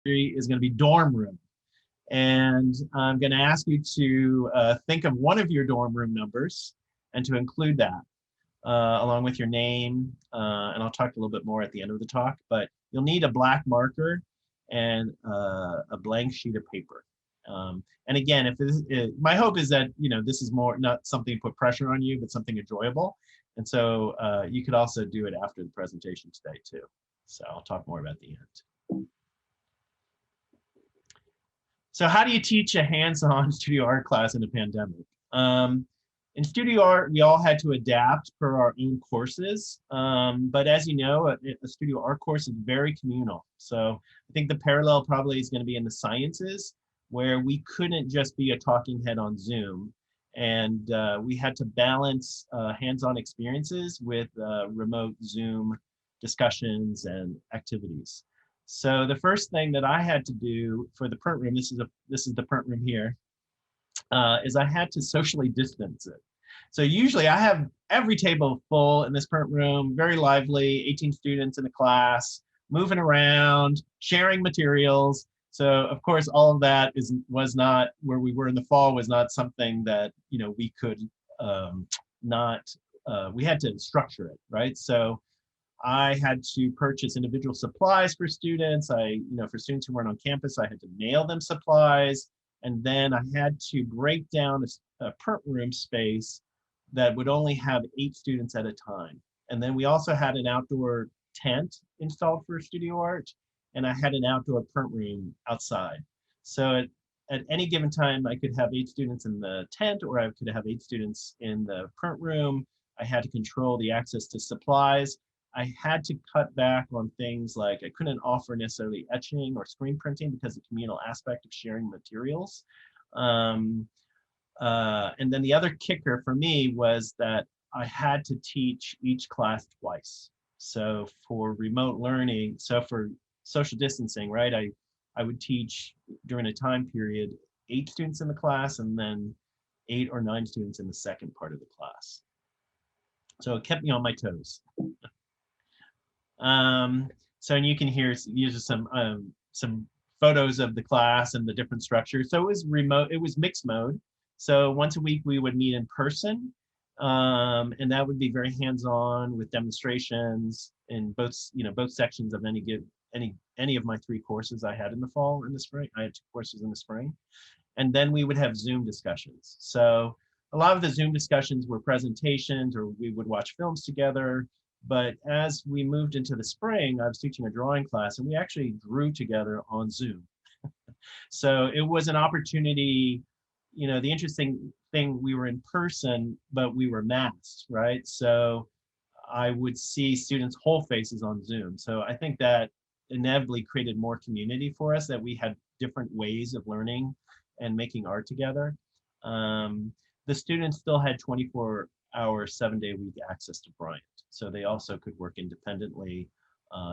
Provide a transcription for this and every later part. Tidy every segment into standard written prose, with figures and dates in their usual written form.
is going to be dorm room. And I'm going to ask you to think of one of your dorm room numbers and to include that along with your name. And I'll talk a little bit more at the end of the talk, but you'll need a black marker and a blank sheet of paper. And again, if this is, my hope is that, you know, this is more not something to put pressure on you, but something enjoyable. And so you could also do it after the presentation today too. So I'll talk more about the end. So how do you teach a hands-on studio art class in a pandemic? In studio art, we all had to adapt per our own courses. But as you know, a studio art course is very communal. So I think the parallel probably is going to be in the sciences, where we couldn't just be a talking head on Zoom. And we had to balance hands-on experiences with remote Zoom discussions and activities. So the first thing that I had to do for the print room, this is the print room here, is I had to socially distance it. So usually I have every table full in this print room, very lively, 18 students in a class, moving around, sharing materials. So of course, all of that was not where we were in the fall, was not something that, you know, we could we had to structure it, right? So I had to purchase individual supplies for students. For students who weren't on campus, I had to mail them supplies. And then I had to break down a print room space that would only have 8 students at a time. And then we also had an outdoor tent installed for studio art, and I had an outdoor print room outside. So at any given time, I could have 8 students in the tent, or I could have 8 students in the print room. I had to control the access to supplies. I had to cut back on things like I couldn't offer necessarily etching or screen printing because of the communal aspect of sharing materials. And then the other kicker for me was that I had to teach each class twice. So for remote learning, so for social distancing, right, I would teach during a time period 8 students in the class and then 8 or 9 students in the second part of the class. So it kept me on my toes. So and you can hear some photos of the class and the different structures. So it was remote, it was mixed mode. So once a week we would meet in person, and that would be very hands-on with demonstrations in both sections of any of my 3 courses I had in the fall and the spring. I had 2 courses in the spring, and then we would have Zoom discussions. So a lot of the Zoom discussions were presentations, or we would watch films together. But as we moved into the spring, I was teaching a drawing class, and we actually drew together on Zoom. So it was an opportunity. The interesting thing, we were in person, but we were masked, right? So I would see students' whole faces on Zoom. So I think that inevitably created more community for us, that we had different ways of learning and making art together. The students still had 24-hour, 7-day-a-week access to Bryant. So they also could work independently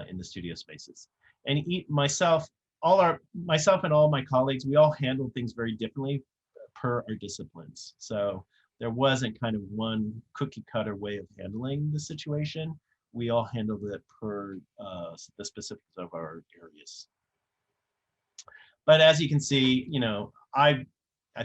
in the studio spaces. And myself and all my colleagues, we all handled things very differently per our disciplines. So there wasn't kind of one cookie cutter way of handling the situation. We all handled it per the specifics of our areas. But as you can see, I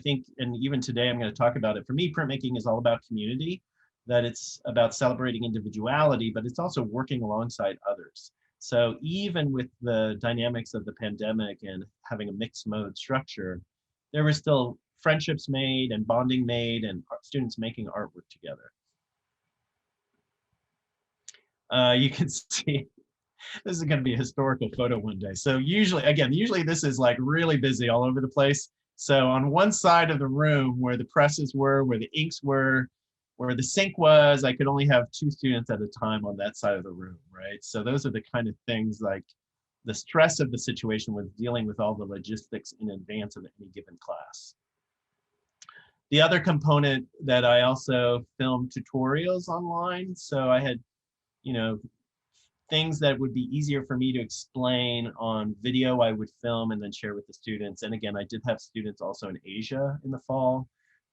think, and even today I'm going to talk about it, for me, printmaking is all about community, that it's about celebrating individuality, but it's also working alongside others. So even with the dynamics of the pandemic and having a mixed mode structure, there were still friendships made and bonding made and students making artwork together. You can see, this is going to be a historical photo one day. So usually this is like really busy all over the place. So on one side of the room where the presses were, where the inks were, where the sink was, I could only have 2 students at a time on that side of the room, right? So those are the kind of things, like the stress of the situation was dealing with all the logistics in advance of any given class. The other component that I also filmed tutorials online. So I had, things that would be easier for me to explain on video, I would film and then share with the students. And again, I did have students also in Asia in the fall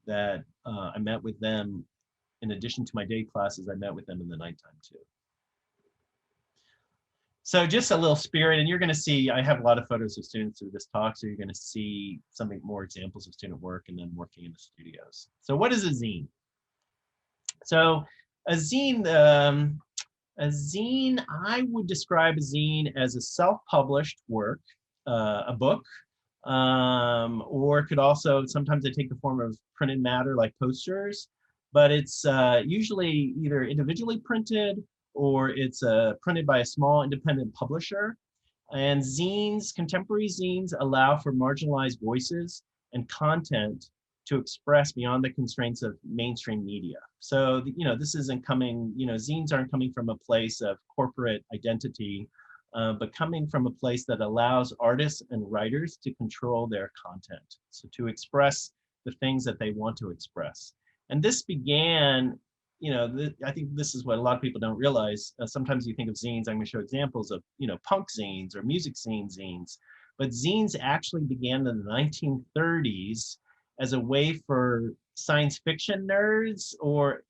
that I met with them. In addition to my day classes, I met with them in the nighttime too. So just a little spirit, and you're going to see, I have a lot of photos of students through this talk, so you're going to see some more examples of student work and then working in the studios. So what is a zine? So a zine, I would describe a zine as a self-published work, a book, or it could also, sometimes they take the form of printed matter like posters, but it's usually either individually printed or it's printed by a small independent publisher. And zines, contemporary zines, allow for marginalized voices and content to express beyond the constraints of mainstream media. So, this isn't coming, zines aren't coming from a place of corporate identity, but coming from a place that allows artists and writers to control their content, so to express the things that they want to express. And this began, I think this is what a lot of people don't realize. Sometimes you think of zines, I'm going to show examples of, punk zines or music scene zines, but zines actually began in the 1930s as a way for science fiction nerds or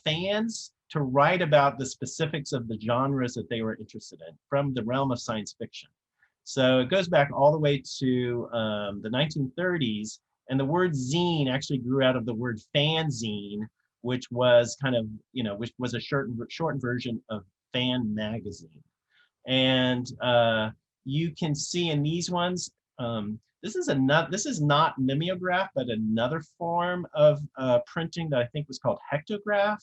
fans to write about the specifics of the genres that they were interested in from the realm of science fiction. So it goes back all the way to the 1930s, and the word zine actually grew out of the word fanzine, which was kind of, which was a shortened version of fan magazine. And you can see in these ones, this is not mimeograph, but another form of printing that I think was called hectograph.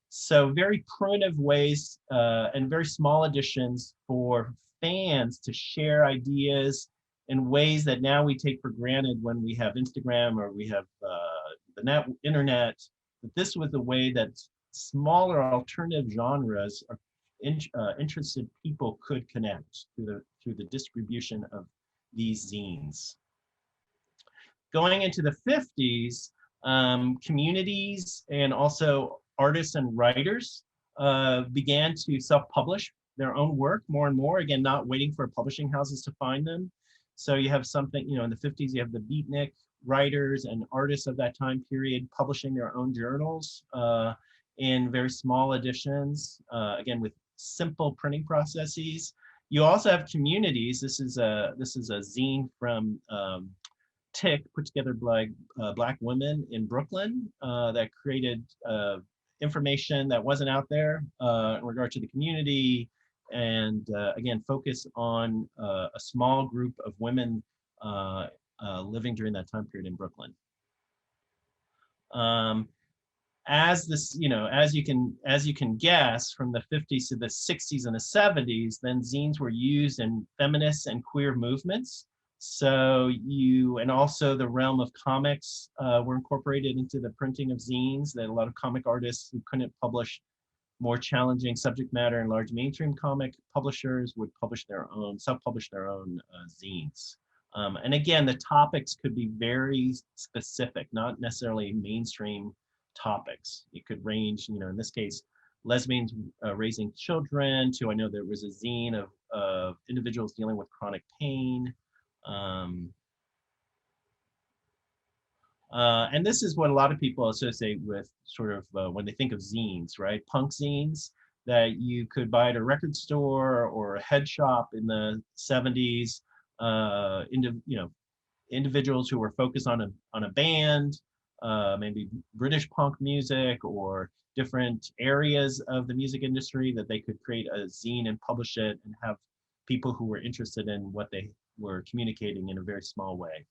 So very primitive ways and very small editions for fans to share ideas in ways that now we take for granted when we have Instagram or we have the internet. But this was the way that smaller alternative genres or interested people could connect through the distribution of these zines. Going into the 50s, communities and also artists and writers began to self-publish their own work more and more, again, not waiting for publishing houses to find them. So you have something, in the 50s, you have the beatnik writers and artists of that time period publishing their own journals in very small editions, again, with simple printing processes. You also have communities. This is a zine from Tick, put together by Black women in Brooklyn that created information that wasn't out there in regard to the community, and again, focus on a small group of women living during that time period in Brooklyn. As this, as you can guess, from the 50s to the 60s and the 70s, then zines were used in feminist and queer movements. So and also the realm of comics were incorporated into the printing of zines, that a lot of comic artists who couldn't publish more challenging subject matter in large mainstream comic publishers would self-publish their own zines. And again, the topics could be very specific, not necessarily mainstream topics. It could range, in this case, lesbians raising children, to, I know there was a zine of individuals dealing with chronic pain. And this is what a lot of people associate with sort of when they think of zines, right? Punk zines that you could buy at a record store or a head shop in the 70s. Individuals who were focused on a band, maybe British punk music or different areas of the music industry, that they could create a zine and publish it and have people who were interested in what they were communicating in a very small way.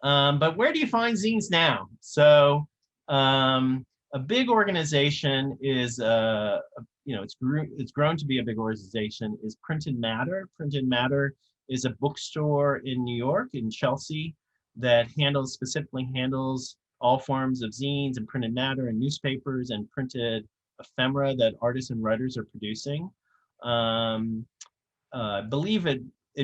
But where do you find zines now? So a big organization is, it's grown to be a big organization, is Printed Matter. Printed Matter is a bookstore in New York, in Chelsea, that specifically handles all forms of zines and printed matter and newspapers and printed ephemera that artists and writers are producing. I believe it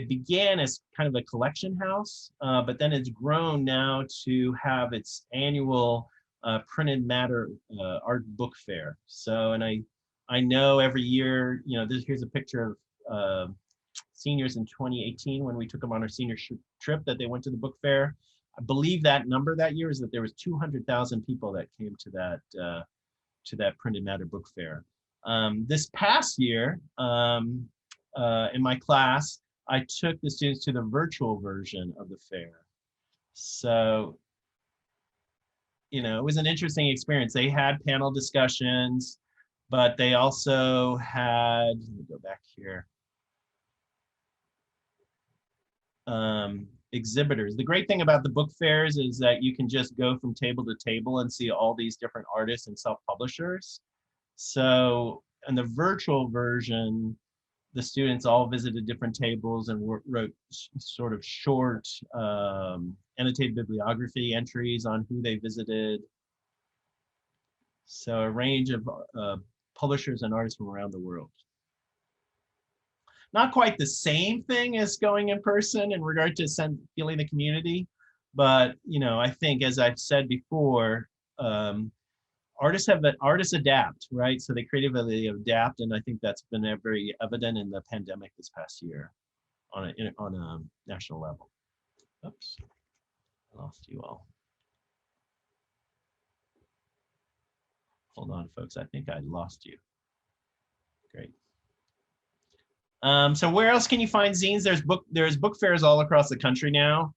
began as kind of a collection house, but then it's grown now to have its annual printed matter art book fair. So, and I know every year, here's a picture of seniors in 2018 when we took them on our senior trip, that they went to the book fair. I believe that number that year is that there was 200,000 people that came to that printed matter book fair. This past year, in my class, I took the students to the virtual version of the fair. So, it was an interesting experience. They had panel discussions, but they also had, let me go back here, exhibitors. The great thing about the book fairs is that you can just go from table to table and see all these different artists and self-publishers. So in the virtual version, the students all visited different tables and wrote sort of short annotated bibliography entries on who they visited. So a range of publishers and artists from around the world. Not quite the same thing as going in person in regard to feeling the community, but I think, as I've said before, artists adapt, right? So they creatively adapt, and I think that's been very evident in the pandemic this past year on a national level. Oops, I lost you all. Hold on, folks. I think I lost you. Great. So where else can you find zines? There's book fairs all across the country now.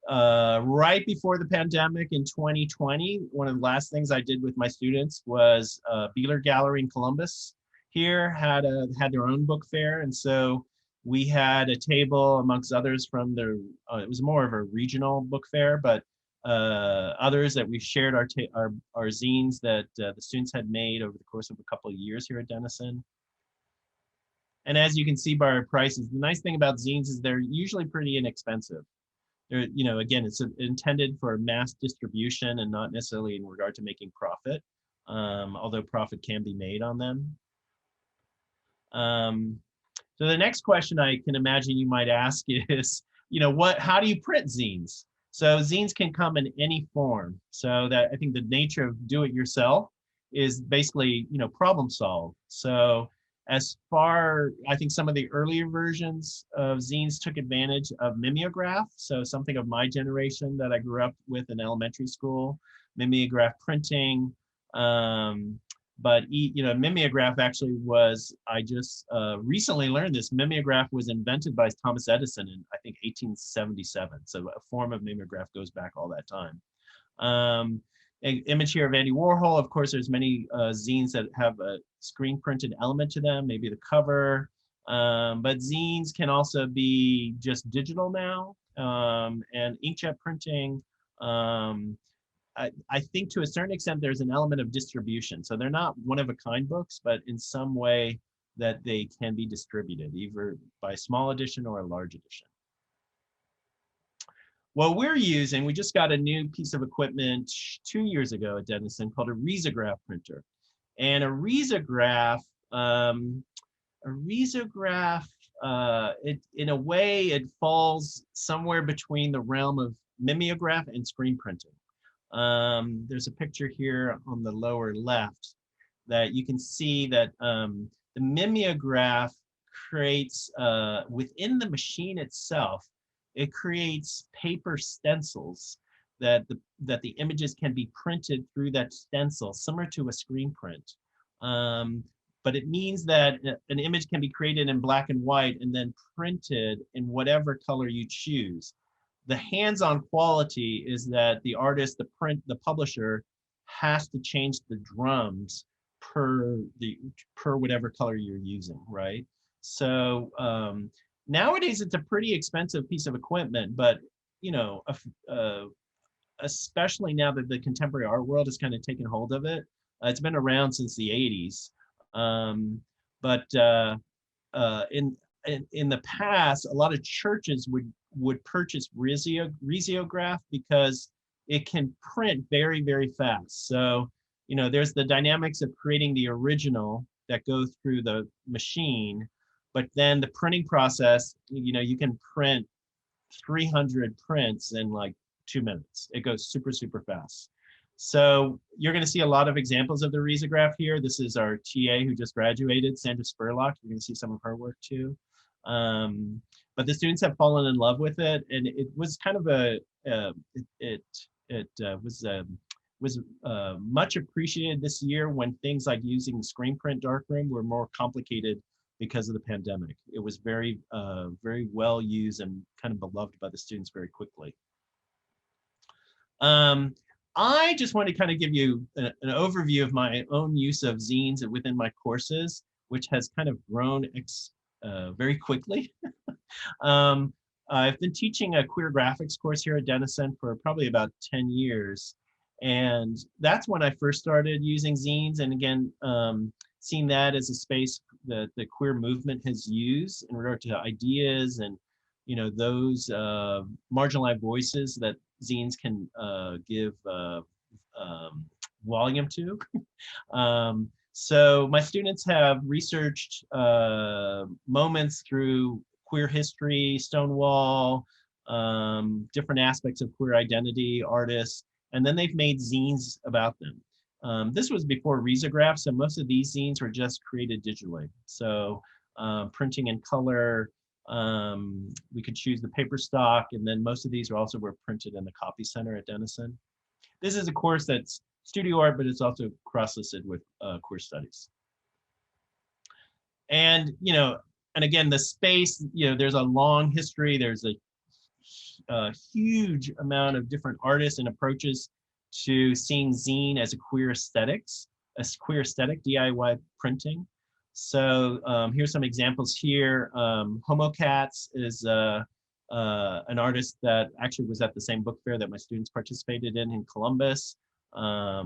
Right before the pandemic in 2020, one of the last things I did with my students was Beeler Gallery in Columbus here had their own book fair, and so we had a table amongst others from their. It was more of a regional book fair, but others that we shared our zines that the students had made over the course of a couple of years here at Denison. And as you can see by our prices, the nice thing about zines is they're usually pretty inexpensive. They're, again, it's intended for mass distribution and not necessarily in regard to making profit, although profit can be made on them. So the next question I can imagine you might ask is, how do you print zines? So zines can come in any form. So that I think the nature of do it yourself is basically, problem solve. So I think some of the earlier versions of zines took advantage of mimeograph. So something of my generation that I grew up with in elementary school, mimeograph printing. But mimeograph actually was, I just recently learned this, mimeograph was invented by Thomas Edison in, I think, 1877. So a form of mimeograph goes back all that time. Image here of Andy Warhol. Of course, there's many zines that have a screen printed element to them, maybe the cover. But zines can also be just digital now, and inkjet printing. I think to a certain extent there's an element of distribution. So they're not one-of-a-kind books, but in some way that they can be distributed, either by a small edition or a large edition. What we're using, we just got a new piece of equipment 2 years ago at Denison called a risograph printer. And a risograph, in a way, it falls somewhere between the realm of mimeograph and screen printing. There's a picture here on the lower left that you can see that the mimeograph creates, within the machine itself, it creates paper stencils that the images can be printed through that stencil, similar to a screen print. But it means that an image can be created in black and white and then printed in whatever color you choose. The hands-on quality is that the artist, the publisher, has to change the drums per whatever color you're using, right? So nowadays it's a pretty expensive piece of equipment, but especially now that the contemporary art world has kind of taken hold of it. It's been around since the 80s, but in the past, a lot of churches would purchase risograph because it can print very, very fast. So, there's the dynamics of creating the original that goes through the machine, but then the printing process, you can print 300 prints in like 2 minutes. It goes super, super fast. So you're going to see a lot of examples of the risograph here. This is our TA who just graduated, Sandra Spurlock. You're going to see some of her work too. But the students have fallen in love with it, and it was kind of was much appreciated this year when things like using screen print darkroom were more complicated because of the pandemic. It was very, very well used and kind of beloved by the students very quickly. I just want to kind of give you an overview of my own use of zines within my courses, which has kind of grown very quickly. I've been teaching a queer graphics course here at Denison for probably about 10 years. And that's when I first started using zines. And again, seeing that as a space that the queer movement has used in regard to ideas and, those marginalized voices that zines can give volume to. So my students have researched moments through queer history, Stonewall, different aspects of queer identity, artists, and then they've made zines about them. This was before risograph, so most of these zines were just created digitally. So printing in color, we could choose the paper stock, and then most of these were printed in the copy center at Denison. This is a course that's studio art, but it's also cross-listed with queer studies. And, and again, the space, there's a long history. There's a huge amount of different artists and approaches to seeing zine as a queer aesthetics, DIY printing. So here's some examples here. Homocats is an artist that actually was at the same book fair that my students participated in Columbus.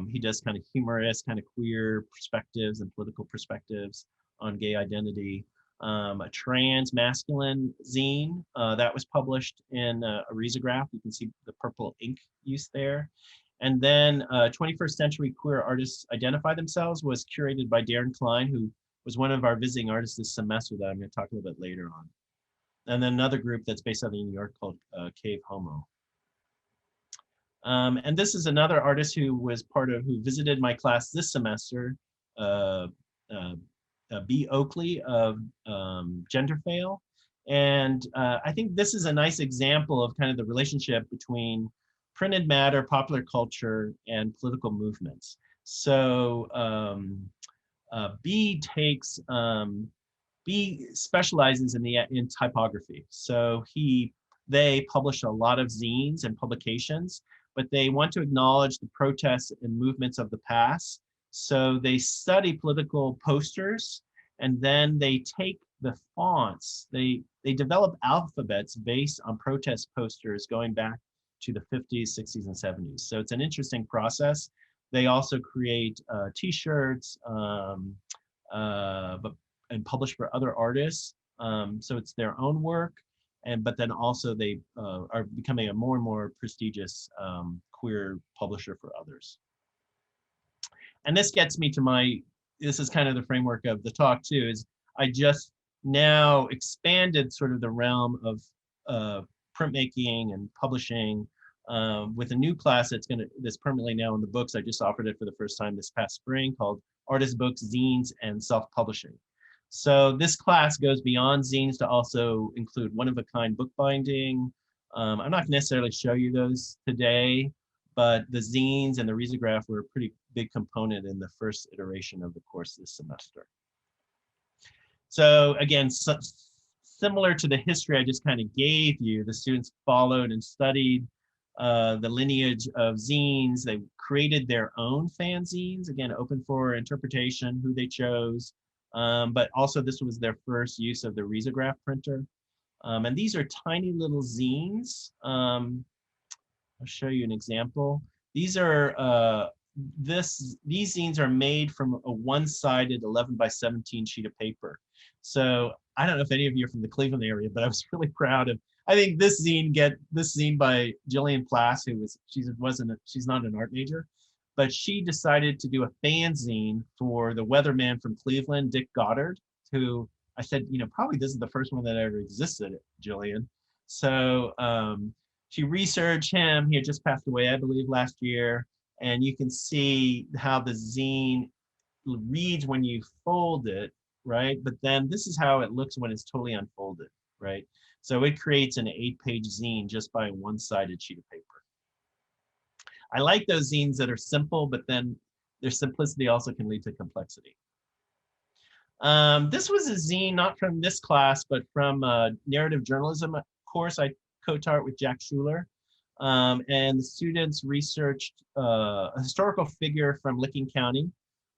He does kind of humorous, kind of queer perspectives and political perspectives on gay identity. A trans masculine zine that was published in a risograph. You can see the purple ink use there. And then 21st Century Queer Artists Identify Themselves was curated by Darren Klein, who was one of our visiting artists this semester that I'm going to talk a little bit later on. And then another group that's based out of New York called Cave Homo. And this is another artist who visited my class this semester, B. Oakley of Genderfail. And I think this is a nice example of kind of the relationship between printed matter, popular culture, and political movements. So B specializes in typography. So they publish a lot of zines and publications, but they want to acknowledge the protests and movements of the past. So they study political posters, and then they take the fonts. They develop alphabets based on protest posters going back to the 50s, 60s, and 70s. So it's an interesting process. They also create T-shirts and publish for other artists. So it's their own work, but then also they are becoming a more and more prestigious queer publisher for others. And this gets me to this is kind of the framework of the talk too, is I just now expanded sort of the realm of printmaking and publishing with a new class that's permanently now in the books. I just offered it for the first time this past spring, called Artist Books, Zines, and Self-Publishing. So this class goes beyond zines to also include one-of-a-kind bookbinding. I'm not necessarily show you those today, but the zines and the risograph were a pretty big component in the first iteration of the course this semester. So again, similar to the history I just kind of gave you, the students followed and studied the lineage of zines. They created their own fanzines, again, open for interpretation, who they chose. But also this was their first use of the risograph printer. And these are tiny little zines. I'll show you an example. These zines are made from a one-sided 11x17 sheet of paper. So I don't know if any of you are from the Cleveland area, but I was really proud of, I think this zine by Jillian Plass, she's not an art major, but she decided to do a fanzine for the weatherman from Cleveland, Dick Goddard, who I said, probably this is the first one that ever existed, Jillian. So she researched him. He had just passed away, I believe, last year. And you can see how the zine reads when you fold it, right? But then this is how it looks when it's totally unfolded, right? So it creates an 8-page zine just by a one-sided sheet of paper. I like those zines that are simple, but then their simplicity also can lead to complexity. This was a zine, not from this class, but from a narrative journalism course I co-taught with Jack Schuler. And the students researched a historical figure from Licking County,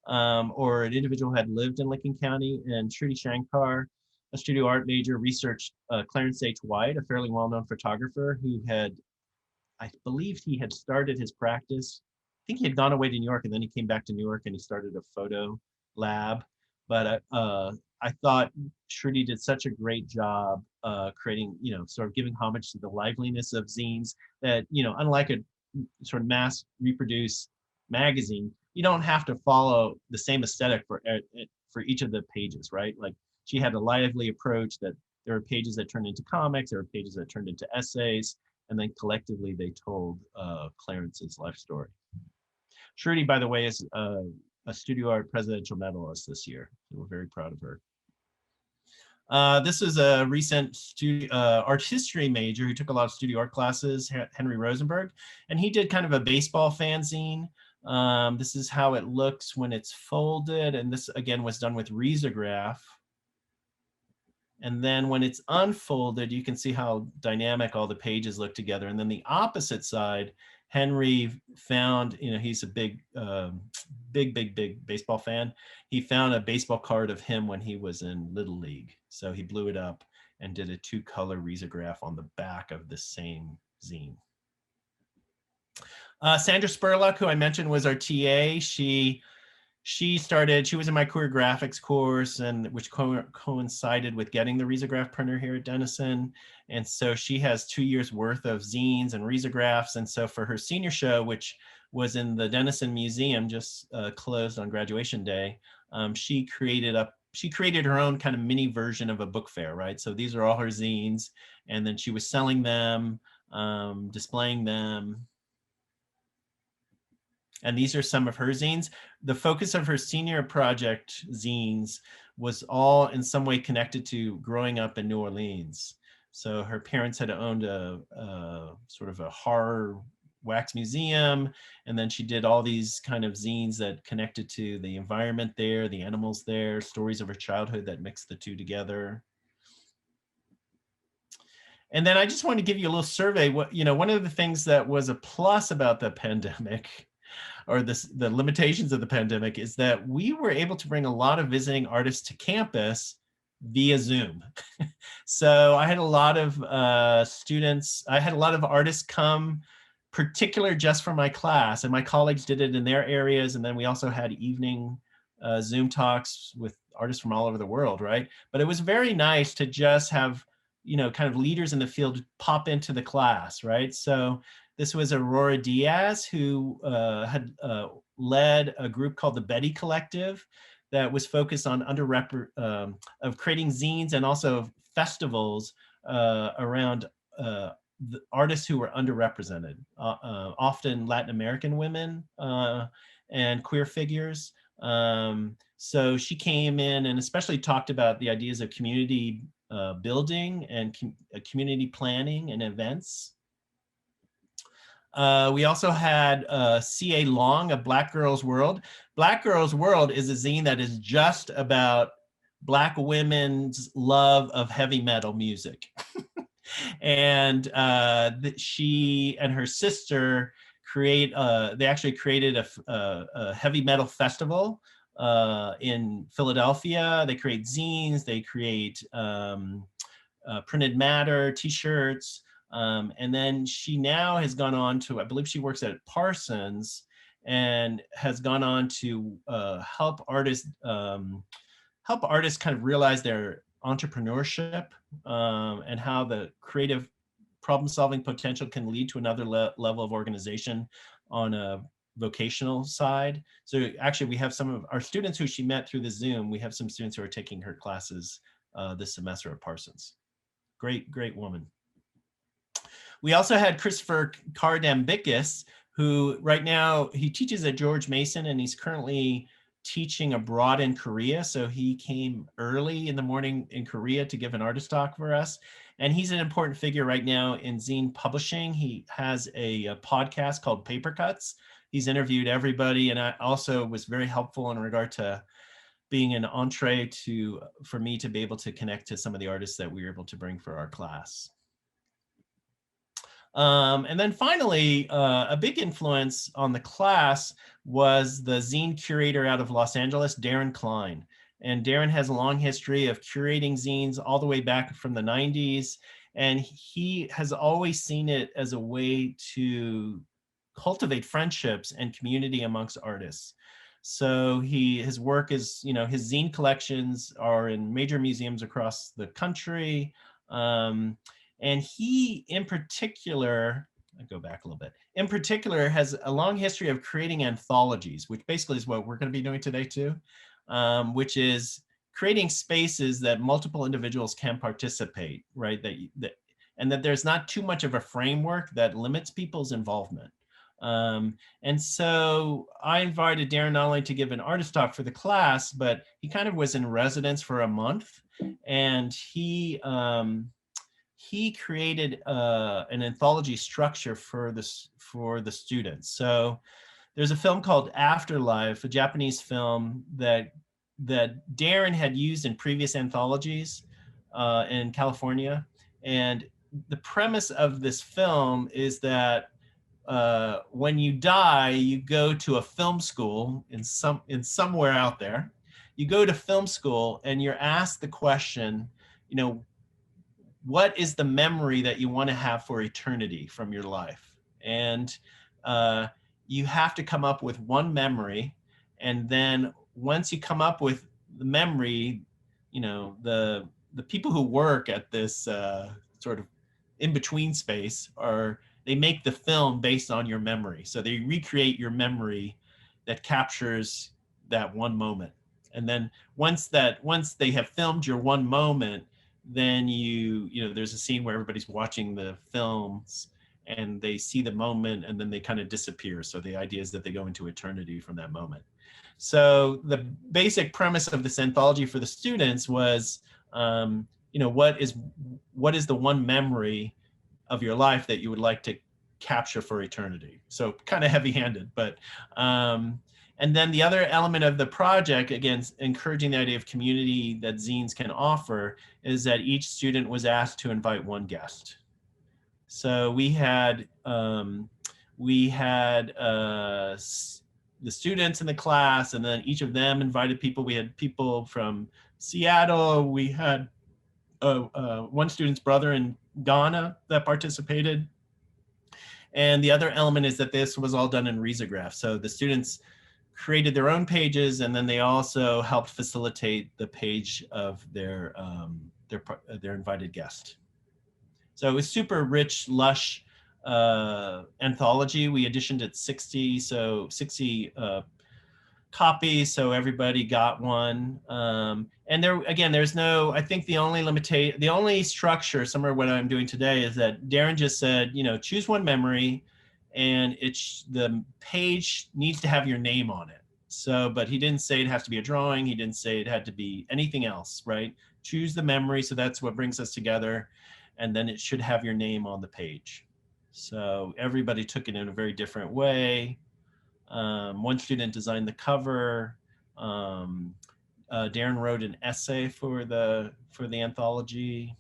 or an individual who had lived in Licking County, and Shruti Shankar, a studio art major, researched Clarence H. White, a fairly well-known photographer who had, I believed he had started his practice. I think he had gone away to New York and then he came back to New York and he started a photo lab. But I thought Shruti did such a great job creating, sort of giving homage to the liveliness of zines that, unlike a sort of mass reproduce magazine, you don't have to follow the same aesthetic for each of the pages, right? Like she had a lively approach that there were pages that turned into comics, there were pages that turned into essays, and then collectively they told Clarence's life story. Shruti, by the way, is a Studio Art Presidential Medalist this year. So we're very proud of her. This is a recent art history major who took a lot of studio art classes, Henry Rosenberg, and he did kind of a baseball fanzine. This is how it looks when it's folded, and this again was done with risograph. And then when it's unfolded, you can see how dynamic all the pages look together. And then the opposite side, Henry found, he's a big baseball fan. He found a baseball card of him when he was in Little League. So he blew it up and did a 2-color risograph on the back of the same zine. Sandra Spurlock, who I mentioned was our TA, she was in my career graphics course, and which coincided with getting the risograph printer here at Denison. And so she has 2 years worth of zines and risographs. And so for her senior show, which was in the Denison Museum, just closed on graduation day, she created her own kind of mini version of a book fair, right? So these are all her zines, and then she was selling them, displaying them. And these are some of her zines. The focus of her senior project zines was all in some way connected to growing up in New Orleans. So her parents had owned a sort of a horror wax museum, and then she did all these kind of zines that connected to the environment there, the animals there, stories of her childhood that mixed the two together. And then I just want to give you a little survey. One of the things that was a plus about the pandemic, or the limitations of the pandemic, is that we were able to bring a lot of visiting artists to campus via Zoom. So I had a lot of I had a lot of artists come, particular just for my class, and my colleagues did it in their areas. And then we also had evening Zoom talks with artists from all over the world, right? But it was very nice to just have, kind of leaders in the field pop into the class, right? So this was Aurora Diaz, who had led a group called the Betty Collective that was focused on of creating zines and also festivals around the artists who were underrepresented, often Latin American women and queer figures. So she came in and especially talked about the ideas of community building and community planning and events. We also had C.A. Long of Black Girls World. Black Girls World is a zine that is just about Black women's love of heavy metal music. And she and her sister they actually created a heavy metal festival in Philadelphia. They create zines, they create printed matter, t-shirts. And then she now has gone on to, I believe she works at Parsons, and has gone on to help artists kind of realize their entrepreneurship and how the creative problem-solving potential can lead to another level of organization on a vocational side. So actually we have some of our students who she met through the Zoom. We have some students who are taking her classes this semester at Parsons. Great woman. We also had Christopher Kardambikis, who right now, he teaches at George Mason, and he's currently teaching abroad in Korea. So he came early in the morning in Korea to give an artist talk for us. And he's an important figure right now in zine publishing. He has a podcast called Paper Cuts. He's interviewed everybody, and I also was very helpful in regard to being an entree for me to be able to connect to some of the artists that we were able to bring for our class. And then finally, a big influence on the class was the zine curator out of Los Angeles, Darren Klein. And Darren has a long history of curating zines all the way back from the 90s. And he has always seen it as a way to cultivate friendships and community amongst artists. So his work is, his zine collections are in major museums across the country. And he, in particular, I'll go back a little bit, in particular, has a long history of creating anthologies, which basically is what we're going to be doing today too, which is creating spaces that multiple individuals can participate, right? And that there's not too much of a framework that limits people's involvement. And so I invited Darren not only to give an artist talk for the class, but he kind of was in residence for a month, and he created an anthology structure for the students. So there's a film called Afterlife, a Japanese film that Darren had used in previous anthologies in California. And the premise of this film is that when you die, you go to a film school in somewhere out there. You go to film school and you're asked the question, what is the memory that you want to have for eternity from your life? And you have to come up with one memory. And then once you come up with the memory, the people who work at this sort of in-between space they make the film based on your memory. So they recreate your memory that captures that one moment. And then once they have filmed your one moment, then there's a scene where everybody's watching the films and they see the moment and then they kind of disappear. So the idea is that they go into eternity from that moment. So the basic premise of this anthology for the students was, what is the one memory of your life that you would like to capture for eternity? So kind of heavy-handed, but and then the other element of the project, again, encouraging the idea of community that zines can offer, is that each student was asked to invite one guest. So we had the students in the class, and then each of them invited people. We had people from Seattle. We had one student's brother in Ghana that participated. And the other element is that this was all done in risograph. So the students created their own pages, and then they also helped facilitate the page of their invited guest. So it was super rich, lush anthology. We editioned it 60 copies, so everybody got one. And there's no, I think the only structure, similar to what I'm doing today, is that Darren just said, choose one memory, and the page needs to have your name on it. So, but he didn't say it has to be a drawing. He didn't say it had to be anything else, right? Choose the memory, so that's what brings us together, and then it should have your name on the page. So everybody took it in a very different way. One student designed the cover. Darren wrote an essay for the anthology.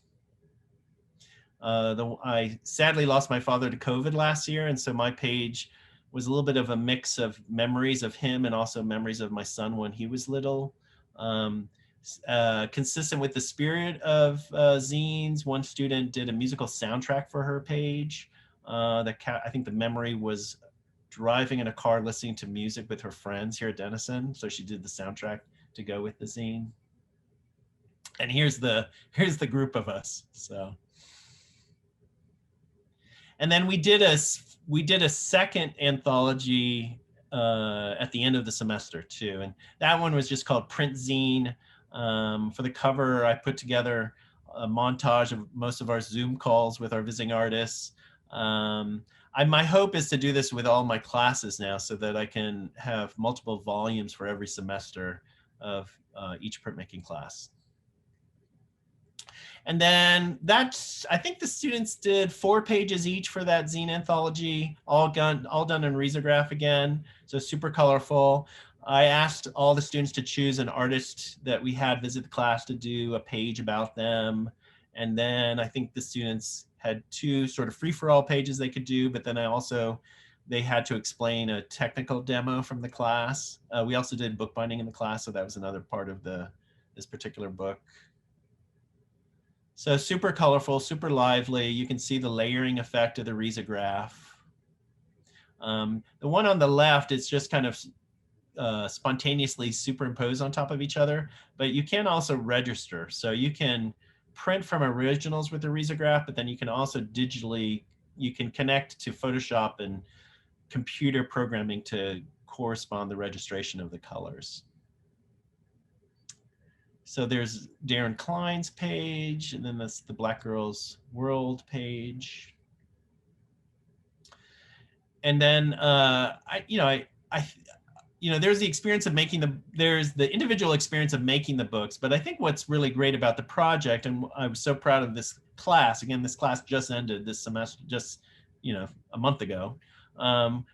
I sadly lost my father to COVID last year, and so my page was a little bit of a mix of memories of him and also memories of my son when he was little. Consistent with the spirit of zines, one student did a musical soundtrack for her page. I think the memory was driving in a car listening to music with her friends here at Denison. So she did the soundtrack to go with the zine. And here's the group of us. So, and then we did a second anthology at the end of the semester too, and that one was just called Print Zine. For the cover, I put together a montage of most of our Zoom calls with our visiting artists. My hope is to do this with all my classes now so that I can have multiple volumes for every semester of each printmaking class. And then I think the students did 4 pages each for that zine anthology, all done in risograph again, so super colorful. I asked all the students to choose an artist that we had visit the class to do a page about them. And then I think the students had 2 sort of free-for-all pages they could do, but then they had to explain a technical demo from the class. We also did bookbinding in the class, so that was another part of this particular book. So super colorful, super lively. You can see the layering effect of the risograph. The one on the left, it's just kind of spontaneously superimposed on top of each other, but you can also register. So you can print from originals with the risograph, but then you can also digitally, you can connect to Photoshop and computer programming to correspond the registration of the colors. So there's Darren Klein's page, and then that's the Black Girls World page. And then there's the experience of there's the individual experience of making the books, but I think what's really great about the project, and I was so proud of this class, again, this class just ended this semester, just, a month ago,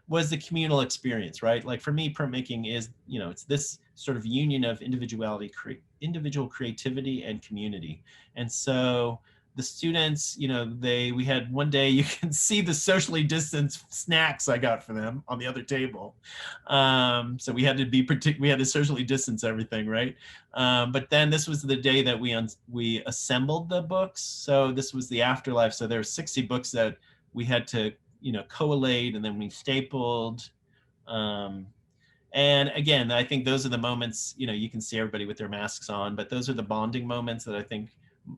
was the communal experience, right? Like for me, printmaking is, it's this sort of union of individual creativity and community. And so the students, we had one day, you can see the socially distanced snacks I got for them on the other table. So we had to socially distance everything, right? But then this was the day that we assembled the books. So this was the afterlife. So there were 60 books that we had to, collate, and then we stapled. And again, I think those are the moments, you can see everybody with their masks on, but those are the bonding moments that I think,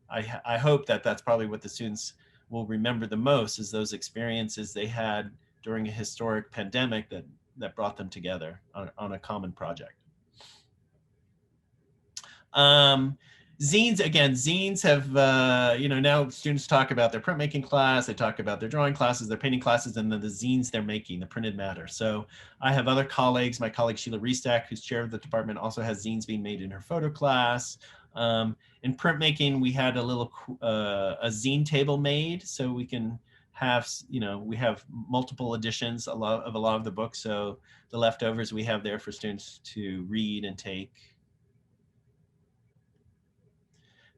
I hope that that's probably what the students will remember the most, is those experiences they had during a historic pandemic that brought them together on a common project. Zines have, now students talk about their printmaking class, they talk about their drawing classes, their painting classes, and then the zines they're making, the printed matter. So I have other colleagues, my colleague Sheila Riestack, who's chair of the department, also has zines being made in her photo class. In printmaking, we had a zine table made, so we can have, we have multiple editions of a lot of the books. So the leftovers we have there for students to read and take.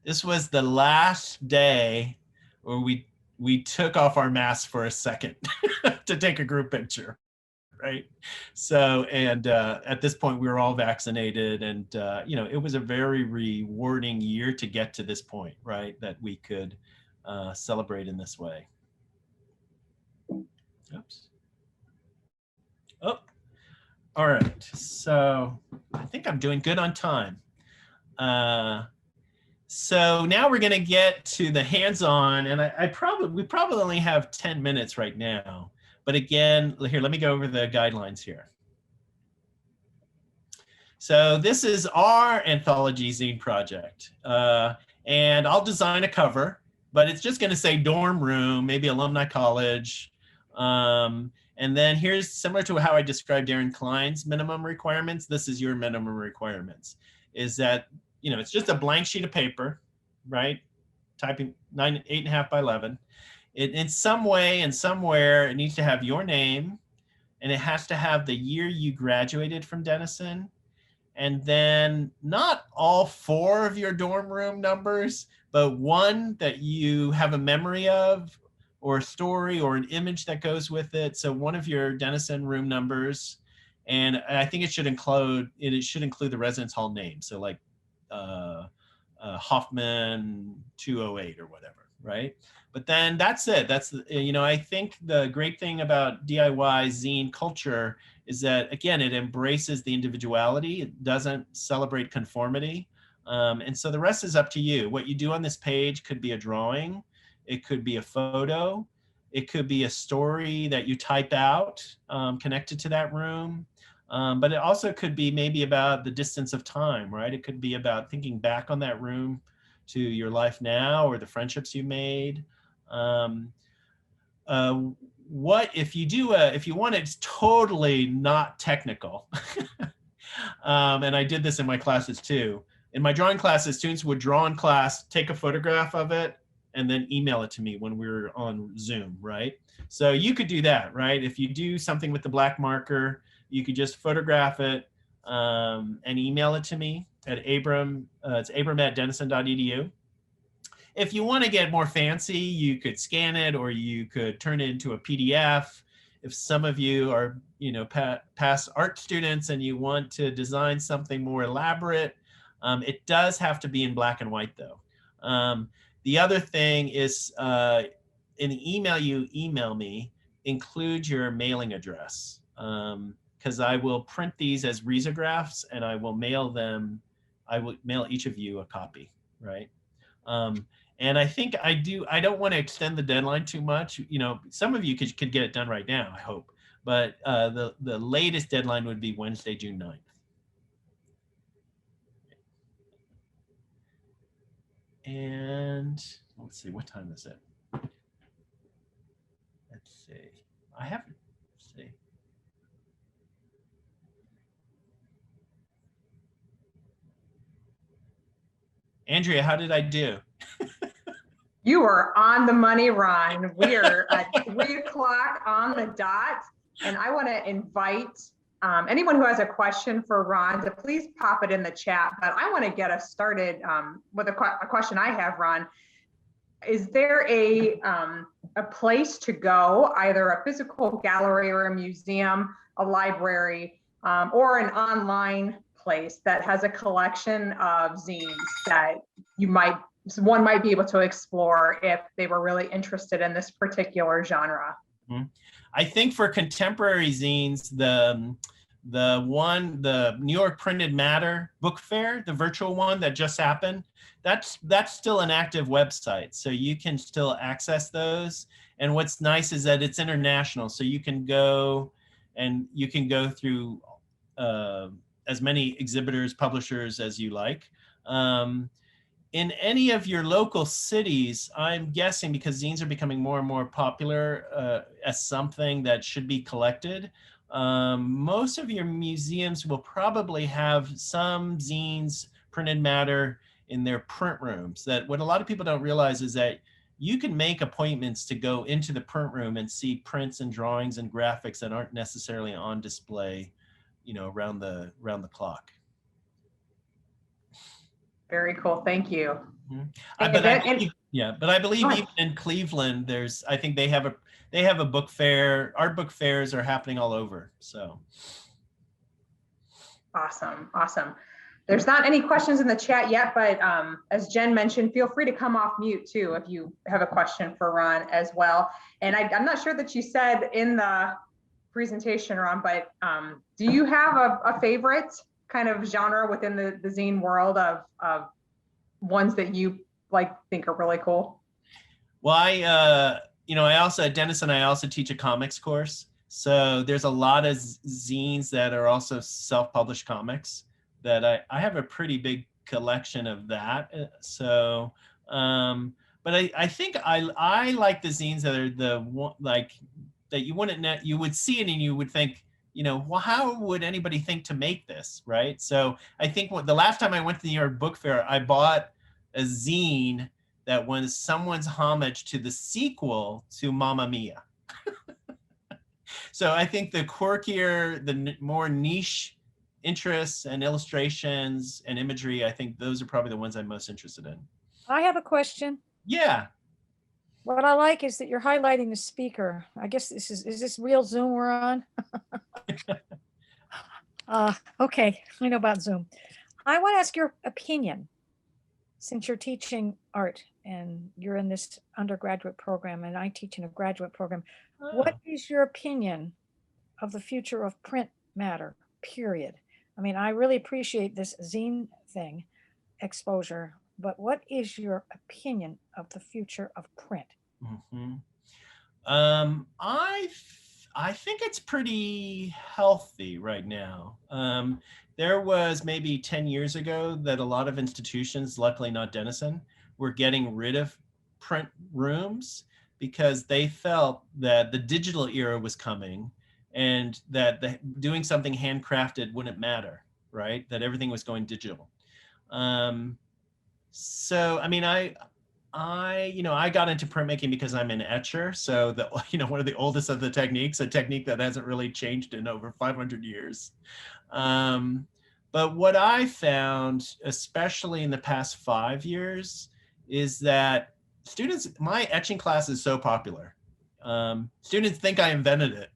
This was the last day where we took off our masks for a second to take a group picture, right? So, and at this point we were all vaccinated, and it was a very rewarding year to get to this point, right? That we could celebrate in this way. Oops. Oh, all right. So I think I'm doing good on time. So now we're going to get to the hands-on, and we probably only have 10 minutes right now. But again, here, let me go over the guidelines here. So this is our anthology zine project. And I'll design a cover, but it's just going to say dorm room, maybe alumni college. And then here's similar to how I described Darren Klein's minimum requirements. This is your minimum requirements, is that it's just a blank sheet of paper, right? Typing 8.5 by 11. In some way and somewhere, it needs to have your name, and it has to have the year you graduated from Denison, and then not all 4 of your dorm room numbers, but one that you have a memory of, or a story or an image that goes with it. So one of your Denison room numbers, and I think it should include the residence hall name. So like Hoffman 208 or whatever, right? But then that's it. That's, I think the great thing about DIY zine culture is that, again, it embraces the individuality. It doesn't celebrate conformity. And so the rest is up to you. What you do on this page could be a drawing. It could be a photo. It could be a story that you type out connected to that room. But it also could be maybe about the distance of time, right? It could be about thinking back on that room to your life now, or the friendships you made. what if you do if you want it totally not technical, and I did this in my classes too. In my drawing classes, students would draw in class, take a photograph of it, and then email it to me when we were on Zoom, right? So you could do that, right? If you do something with the black marker, you could just photograph it and email it to me at Abram. It's abram@denison.edu. If you want to get more fancy, you could scan it or you could turn it into a PDF. If some of you are, past art students and you want to design something more elaborate, it does have to be in black and white though. The other thing is in the email you email me, include your mailing address, because I will print these as risographs and I will mail them. I will mail each of you a copy, right? And I think I don't want to extend the deadline too much. Some of you could get it done right now, I hope. But the latest deadline would be Wednesday, June 9th. And let's see, what time is it? Let's see. Let's see. Andrea, how did I do? You are on the money, Ron. We are at 3 o'clock on the dot. And I want to invite anyone who has a question for Ron to please pop it in the chat. But I want to get us started with a question I have, Ron. Is there a place to go, either a physical gallery or a museum, a library, or an online place that has a collection of zines that one might be able to explore if they were really interested in this particular genre? Mm-hmm. I think for contemporary zines, the New York Printed Matter book fair, the virtual one that just happened, that's still an active website, so you can still access those. And what's nice is that it's international, so you can go through as many exhibitors, publishers as you like. In any of your local cities, I'm guessing, because zines are becoming more and more popular as something that should be collected, most of your museums will probably have some zines, printed matter, in their print rooms. That what a lot of people don't realize is that you can make appointments to go into the print room and see prints and drawings and graphics that aren't necessarily on display, around the clock. Very cool. Thank you. Mm-hmm. But I believe even in Cleveland, I think they have a book fair. Art book fairs are happening all over. So awesome. There's not any questions in the chat yet, but as Jen mentioned, feel free to come off mute too if you have a question for Ron as well. And I'm not sure that you said in the presentation, Ron, but do you have a favorite kind of genre within the zine world of ones that you think are really cool? Well, I also at Denison, I also teach a comics course. So there's a lot of zines that are also self-published comics that I have a pretty big collection of that. So, but I think I like the zines that are that you would see it and you would think, well, how would anybody think to make this, right? So I think the last time I went to the New York Book Fair, I bought a zine that was someone's homage to the sequel to Mamma Mia. So I think the quirkier, the more niche interests and illustrations and imagery, I think those are probably the ones I'm most interested in. I have a question. Yeah. What I like is that you're highlighting the speaker. I guess is this real Zoom we're on? Okay, I know about Zoom. I want to ask your opinion, since you're teaching art and you're in this undergraduate program and I teach in a graduate program. Oh. What is your opinion of the future of print matter, period? I mean, I really appreciate this zine thing, exposure, but what is your opinion of the future of print? Mm-hmm. I think it's pretty healthy right now. There was maybe 10 years ago that a lot of institutions, luckily not Denison, were getting rid of print rooms because they felt that the digital era was coming and that doing something handcrafted wouldn't matter, right? That everything was going digital. So, I mean, I got into printmaking because I'm an etcher. So one of the oldest of the techniques, a technique that hasn't really changed in over 500 years. But what I found, especially in the past 5 years, is that my etching class is so popular. Students think I invented it.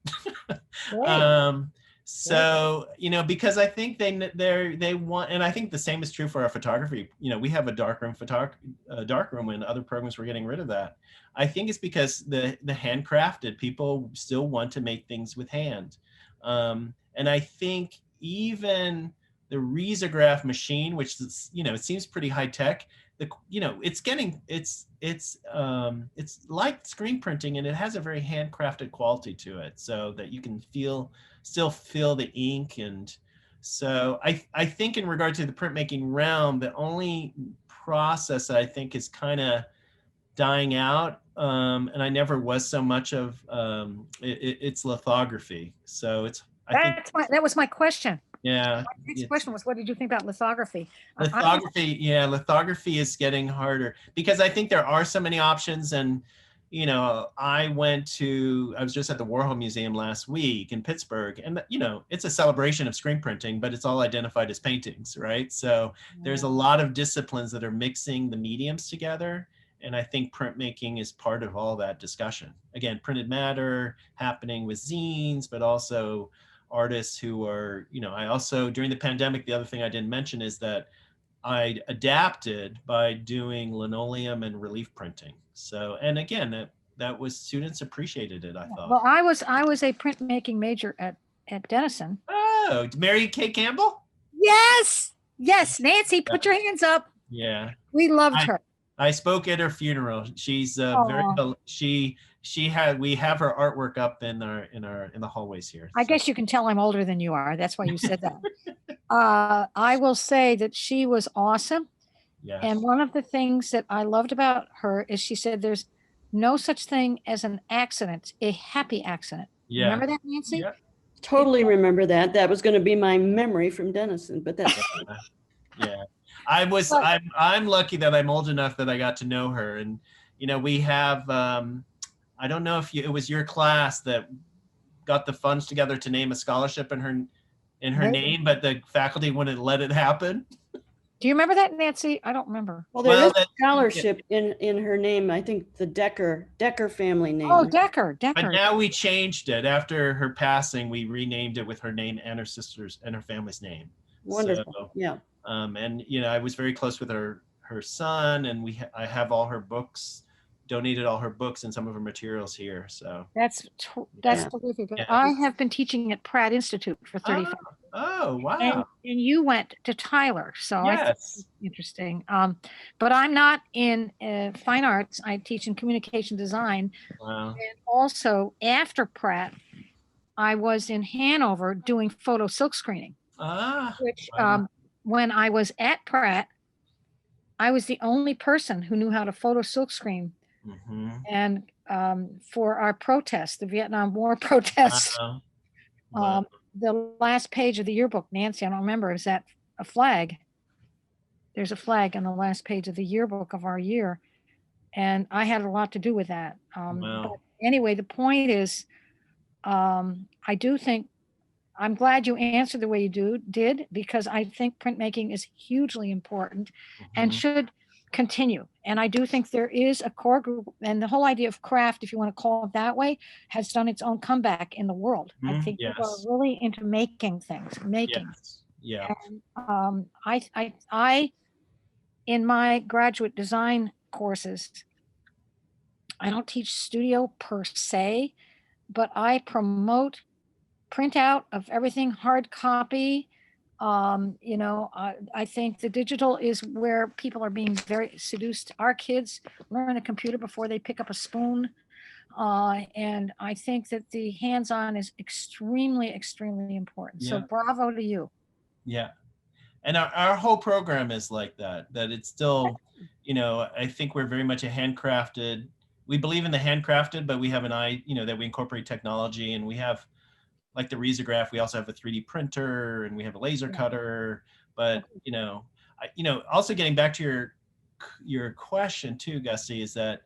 So, because I think they want, and I think the same is true for our photography. We have a darkroom and other programs we're getting rid of that. I think it's because the handcrafted people still want to make things with hand. And I think even the risograph machine, which is, it seems pretty high tech, it's like screen printing, and it has a very handcrafted quality to it, so that you can still feel the ink. And so I think in regard to the printmaking realm, the only process that I think is kind of dying out, and I never was so much of, it's lithography. So that was my question. Yeah. My next question was, what did you think about lithography? Lithography is getting harder because I think there are so many options. And, I was just at the Warhol Museum last week in Pittsburgh, and, it's a celebration of screen printing, but it's all identified as paintings, right? So there's a lot of disciplines that are mixing the mediums together. And I think printmaking is part of all that discussion. Again, printed matter happening with zines, but also artists who are, I also, during the pandemic, the other thing I didn't mention is that I adapted by doing linoleum and relief printing. So, and again, that was, students appreciated it, I thought. Well, I was a printmaking major at Denison. Oh, Mary Kay Campbell? Yes. Nancy, put your hands up. Yeah. We loved her. I spoke at her funeral. She's we have her artwork up in the hallways here. I guess you can tell I'm older than you are. That's why you said that. I will say that she was awesome. Yes. And one of the things that I loved about her is she said there's no such thing as an accident, a happy accident. Yeah. Remember that, Nancy? Yeah. Totally remember that. That was going to be my memory from Denison, but that's yeah. I'm lucky that I'm old enough that I got to know her. And, we have, I don't know if it was your class that got the funds together to name a scholarship in her name, but the faculty wouldn't let it happen. Do you remember that, Nancy? I don't remember. Well, there is a scholarship in her name. I think the Decker family name. Oh, Decker. But now we changed it. After her passing, we renamed it with her name and her sister's and her family's name. Wonderful. So, yeah. And I was very close with her son, and I have all her books, donated all her books and some of her materials here. So that's terrific. Yeah. I have been teaching at Pratt Institute for 35 years. Oh, wow. And you went to Tyler, so yes. I think it's interesting. But I'm not in fine arts. I teach in communication design. Wow. And also after Pratt, I was in Hanover doing photo silk screening. Which wow. When I was at Pratt, I was the only person who knew how to photo silk screen. Mm-hmm. And for our protest, the Vietnam War protest, wow. The last page of the yearbook, Nancy, I don't remember, is that a flag? There's a flag on the last page of the yearbook of our year. And I had a lot to do with that. Wow. But anyway, the point is, I do think, I'm glad you answered the way you did, because I think printmaking is hugely important and should continue. And I do think there is a core group, and the whole idea of craft, if you want to call it that way, has done its own comeback in the world. I think yes. people are really into making things, Yes. Yeah. And, I, in my graduate design courses, I don't teach studio per se, but I promote printout of everything, hard copy. I think the digital is where people are being very seduced. Our kids learn a computer before they pick up a spoon. And I think that the hands-on is extremely, extremely important. Yeah. So bravo to you. Yeah. And our whole program is like that it's still, I think we're very much a handcrafted we believe in the handcrafted, but we have an eye, that we incorporate technology, and we have like the risograph. We also have a 3D printer, and we have a laser cutter. But also getting back to your question too, Gussie, is that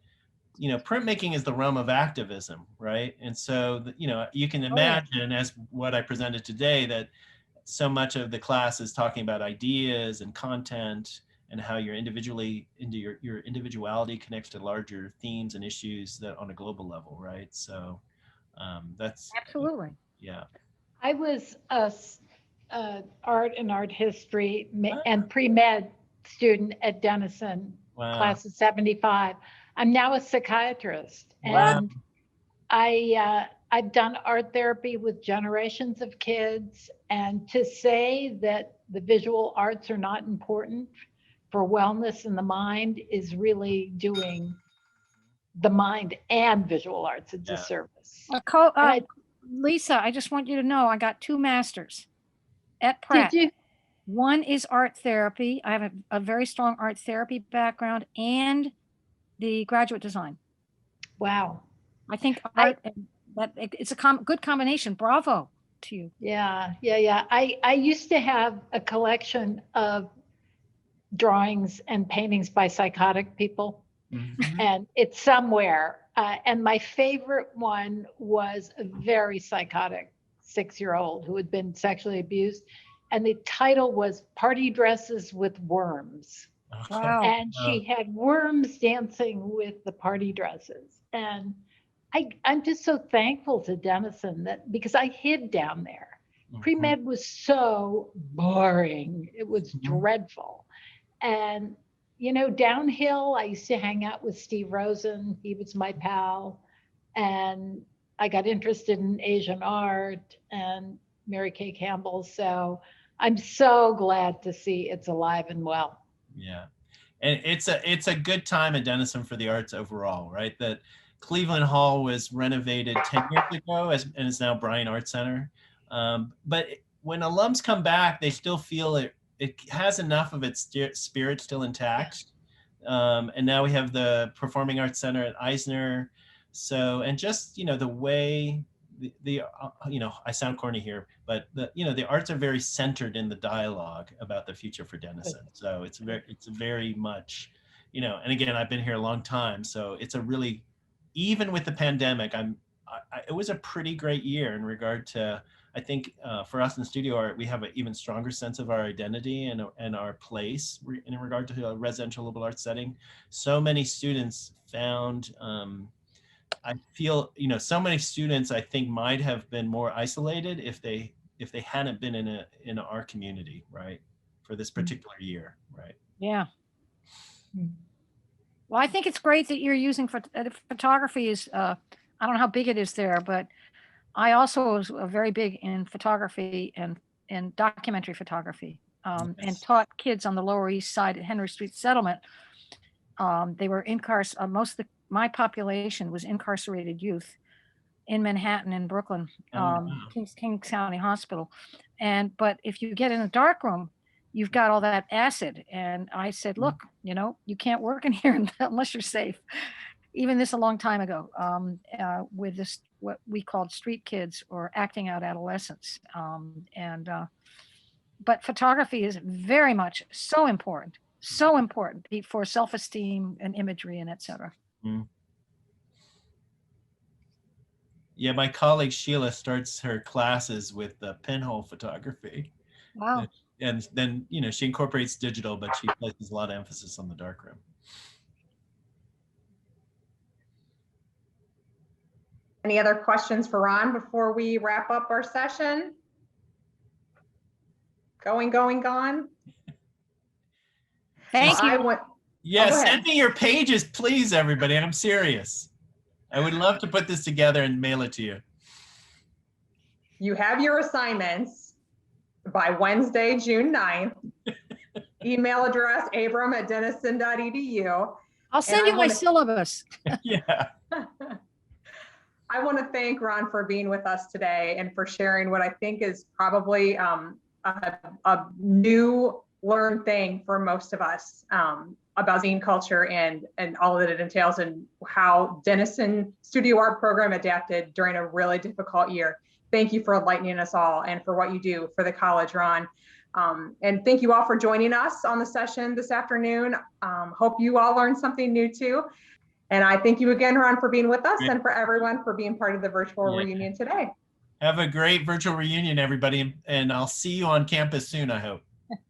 printmaking is the realm of activism, right? And so you can imagine, as what I presented today, that so much of the class is talking about ideas and content, and how your individuality connects to larger themes and issues that on a global level, right? So that's Absolutely. yeah. I was a art and art history and pre-med student at Denison, Wow. class of 75. I'm now a psychiatrist, Wow. and I've done art therapy with generations of kids, and to say that the visual arts are not important for wellness in the mind is really doing the mind and visual arts a disservice. Lisa, I just want you to know I got 2 masters at Pratt. Did you? One is art therapy. I have a very strong art therapy background, and the graduate design. Wow. I think art, it's a good combination. Bravo to you. Yeah. I used to have a collection of drawings and paintings by psychotic people, and it's somewhere. And my favorite one was a very psychotic 6-year-old who had been sexually abused. And the title was Party Dresses with Worms. Wow. And she had worms dancing with the party dresses. And I'm just so thankful to Denison because I hid down there. Pre-med was so boring. It was dreadful. And downhill, I used to hang out with Steve Rosen. He was my pal. And I got interested in Asian art and Mary Kay Campbell. So I'm so glad to see it's alive and well. Yeah. And it's a good time at Denison for the arts overall, right? That Cleveland Hall was renovated 10 years ago and is now Bryan Art Center. But when alums come back, they still feel it has enough of its spirit still intact. And now we have the Performing Arts Center at Eisner. So, and just, the way I sound corny here, but the arts are very centered in the dialogue about the future for Denison. So it's very much, and again, I've been here a long time. So it's a really, even with the pandemic, it was a pretty great year in regard to, I think for us in studio art, we have an even stronger sense of our identity and our place in regard to a residential liberal arts setting. So many students found, I feel, so many students I think might have been more isolated if they hadn't been in our community, right, for this particular year, right? Yeah. Well, I think it's great that you're using photography. Is I don't know how big it is there, but I also was very big in photography and documentary photography, and taught kids on the Lower East Side at Henry Street Settlement. They were incarcerated. My population was incarcerated youth in Manhattan and Brooklyn, King County Hospital. But if you get in a dark room, you've got all that acid. And I said, look, you can't work in here unless you're safe. Even this a long time ago, with this, what we called street kids or acting out adolescents. But photography is very much so important for self-esteem and imagery and et cetera. Yeah, my colleague Sheila starts her classes with pinhole photography. Wow. And then, she incorporates digital, but she places a lot of emphasis on the darkroom. Any other questions for Ron before we wrap up our session? Going, gone? Thank you. Yeah, send me your pages, please, everybody. I'm serious. I would love to put this together and mail it to you. You have your assignments by Wednesday, June 9th. Email address, abram@denison.edu. I'll send you my syllabus. Yeah. I want to thank Ron for being with us today and for sharing what I think is probably a new learn thing for most of us about zine culture and all that it entails, and how Denison Studio Art Program adapted during a really difficult year. Thank you for enlightening us all and for what you do for the college, Ron. And thank you all for joining us on the session this afternoon. Hope you all learned something new too. And I thank you again, Ron, for being with us, and for everyone for being part of the virtual reunion today. Have a great virtual reunion, everybody. And I'll see you on campus soon, I hope.